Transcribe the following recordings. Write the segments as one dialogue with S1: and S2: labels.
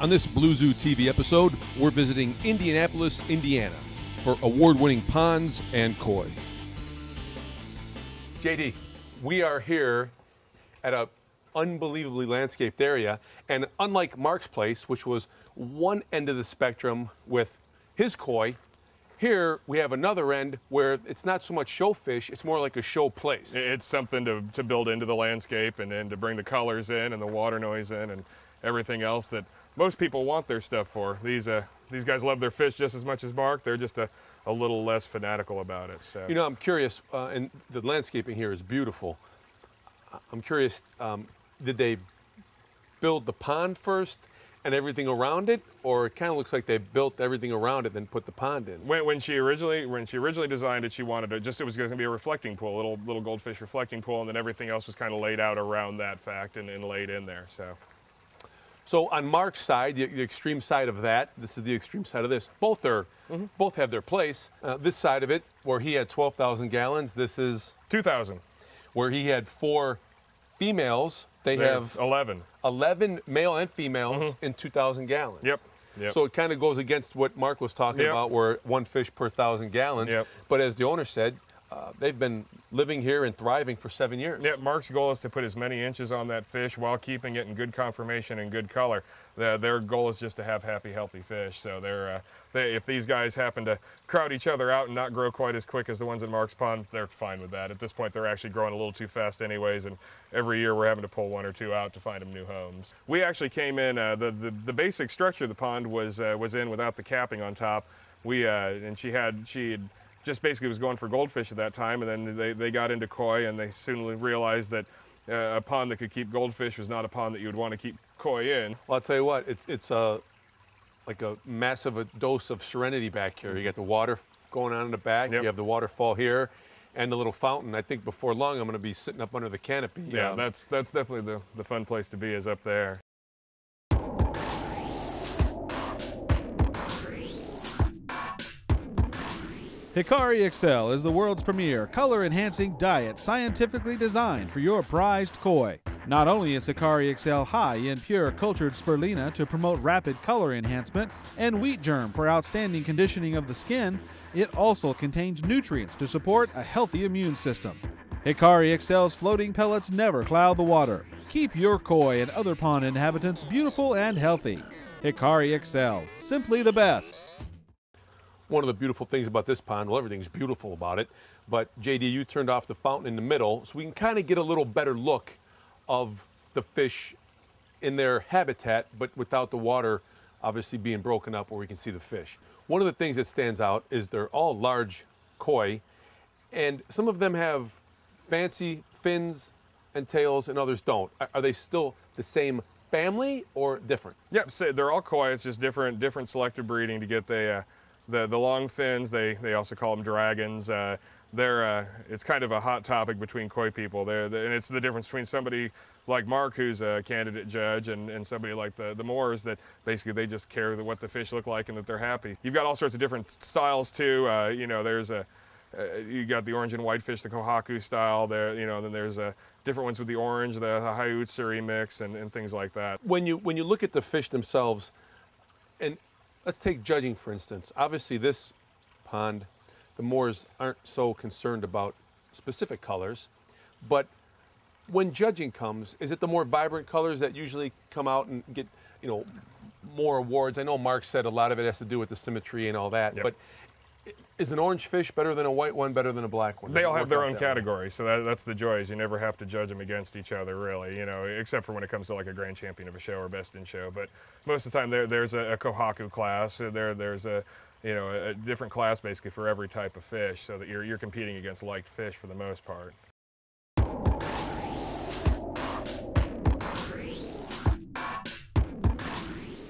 S1: On this Blue Zoo TV episode, we're visiting Indianapolis, Indiana for award-winning ponds and koi. JD, we are here at a unbelievably landscaped area, and unlike Mark's place, which was one end of the spectrum with his koi, here we have another end where it's not so much show fish, it's more like a show place.
S2: It's something to build into the landscape and to bring the colors in and the water noise in and everything else that most people want their stuff for. These guys love their fish just as much as Mark. They're just a little less fanatical about it. So.
S1: You know, I'm curious, and the landscaping here is beautiful. I'm curious, did they build the pond first and everything around it, or it kind of looks like they built everything around it, then put the pond in?
S2: When she originally designed it, she wanted it was going to be a reflecting pool, a little goldfish reflecting pool, and then everything else was kind of laid out around that fact and laid in there.
S1: So on Mark's side, the extreme side of that, this is the extreme side of this. Both have their place. This side of it, where he had 12,000 gallons, this is
S2: 2,000.
S1: Where he had 4 females, they have
S2: 11.
S1: 11 male and females in 2,000 gallons.
S2: Yep.
S1: So it kind of goes against what Mark was talking about, where 1 fish per 1,000 gallons. But as the owner said, they've been living here and thriving for 7 years.
S2: Yeah, Mark's goal is to put as many inches on that fish while keeping it in good conformation and good color. Their goal is just to have happy, healthy fish. So if these guys happen to crowd each other out and not grow quite as quick as the ones in Mark's pond, they're fine with that. At this point, they're actually growing a little too fast anyways, and every year we're having to pull 1 or 2 out to find them new homes. We actually came in, the basic structure of the pond was in without the capping on top. And she had just basically was going for goldfish at that time, and then they got into koi, and they soon realized that a pond that could keep goldfish was not a pond that you would want to keep koi in.
S1: Well, I'll tell you what, it's like a massive dose of serenity back here. You got the water going on in the back, you have the waterfall here, and the little fountain. I think before long I'm going to be sitting up under the canopy.
S2: Yeah, that's definitely the fun place to be, is up there.
S3: Hikari XL is the world's premier color-enhancing diet scientifically designed for your prized koi. Not only is Hikari XL high in pure cultured spirulina to promote rapid color enhancement and wheat germ for outstanding conditioning of the skin, it also contains nutrients to support a healthy immune system. Hikari XL's floating pellets never cloud the water. Keep your koi and other pond inhabitants beautiful and healthy. Hikari XL, simply the best.
S1: One of the beautiful things about this pond, well, everything's beautiful about it, but JD, you turned off the fountain in the middle so we can kind of get a little better look of the fish in their habitat, but without the water obviously being broken up where we can see the fish. One of the things that stands out is they're all large koi, and some of them have fancy fins and tails and others don't. Are they still the same family or different?
S2: Yep, so they're all koi. It's just different selective breeding to get the long fins. They also call them dragons. It's kind of a hot topic between koi people. And it's the difference between somebody like Mark, who's a candidate judge, and somebody like the Moors, that basically they just care what the fish look like and that they're happy. You've got all sorts of different styles too. You got the orange and white fish, the kohaku style. Then there's different ones with the orange, the haiutsuri mix, and things like that.
S1: When you look at the fish themselves, and let's take judging for instance. Obviously this pond, the Moors aren't so concerned about specific colors, but when judging comes, is it the more vibrant colors that usually come out and get, more awards? I know Mark said a lot of it has to do with the symmetry and all that, but is an orange fish better than a white one, better than a black one?
S2: They all have their own category, so that's the joy, is you never have to judge them against each other, really, except for when it comes to like a grand champion of a show or best in show. But most of the time there's a kohaku class, there's a different class basically for every type of fish, so that you're competing against liked fish for the most part.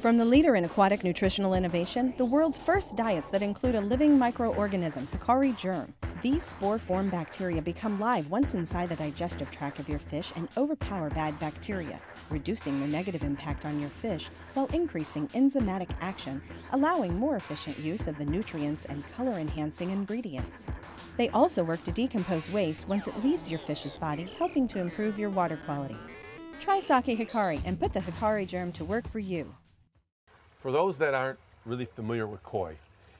S4: From the leader in aquatic nutritional innovation, the world's first diets that include a living microorganism, Hikari germ. These spore-form bacteria become live once inside the digestive tract of your fish and overpower bad bacteria, reducing their negative impact on your fish while increasing enzymatic action, allowing more efficient use of the nutrients and color-enhancing ingredients. They also work to decompose waste once it leaves your fish's body, helping to improve your water quality. Try Sake Hikari and put the Hikari germ to work for you.
S1: For those that aren't really familiar with koi,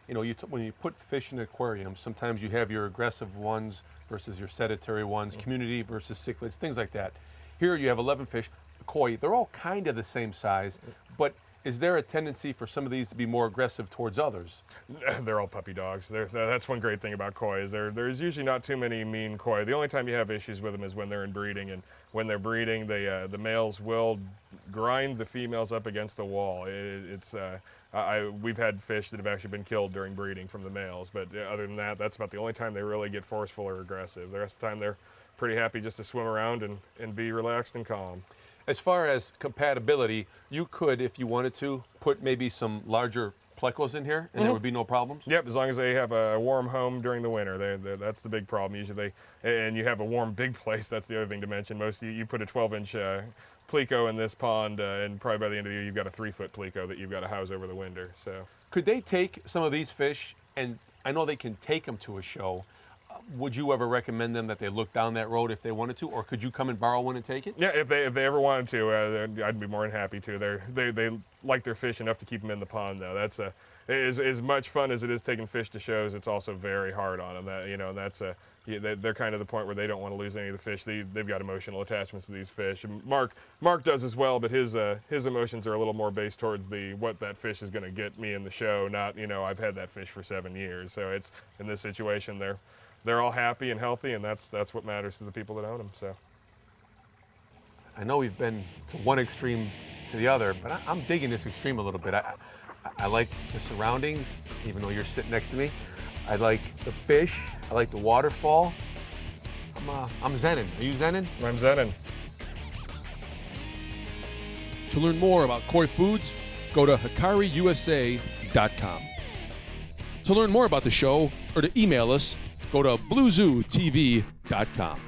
S1: you know, when you put fish in an aquarium, sometimes you have your aggressive ones versus your sedentary ones, community versus cichlids, things like that. Here you have 11 fish, koi. They're all kind of the same size, but is there a tendency for some of these to be more aggressive towards others?
S2: They're all puppy dogs. That's one great thing about koi is there's usually not too many mean koi. The only time you have issues with them is when they're in breeding, and when they're breeding, the males will grind the females up against the wall. We've had fish that have actually been killed during breeding from the males, but other than that, that's about the only time they really get forceful or aggressive. The rest of the time, they're pretty happy just to swim around and be relaxed and calm.
S1: As far as compatibility, you could, if you wanted to, put maybe some larger plecos in here, and there would be no problems?
S2: Yep, as long as they have a warm home during the winter. That's the big problem. Usually, and you have a warm, big place. That's the other thing to mention. Most you put a 12-inch pleco in this pond, and probably by the end of the year, you've got a 3-foot pleco that you've got to house over the winter. So,
S1: could they take some of these fish, and I know they can take them to a show, would you ever recommend them that they look down that road if they wanted to, or could you come and borrow one and take it?
S2: Yeah, if they ever wanted to, I'd be more than happy to. They like their fish enough to keep them in the pond, though. That's as much fun as it is taking fish to shows. It's also very hard on them. They're kind of the point where they don't want to lose any of the fish. They've got emotional attachments to these fish. And Mark does as well, but his emotions are a little more based towards what that fish is going to get me in the show. Not I've had that fish for 7 years. So it's in this situation they're all happy and healthy, and that's what matters to the people that own them. So
S1: I know we've been to one extreme to the other, but I'm digging this extreme a little bit. I like the surroundings, even though you're sitting next to me. I like the fish. I like the waterfall. I'm zenning. Are you zenning?
S2: I'm zenning.
S5: To learn more about koi foods, go to hikariusa.com. To learn more about the show or to email us, go to bluezootv.com.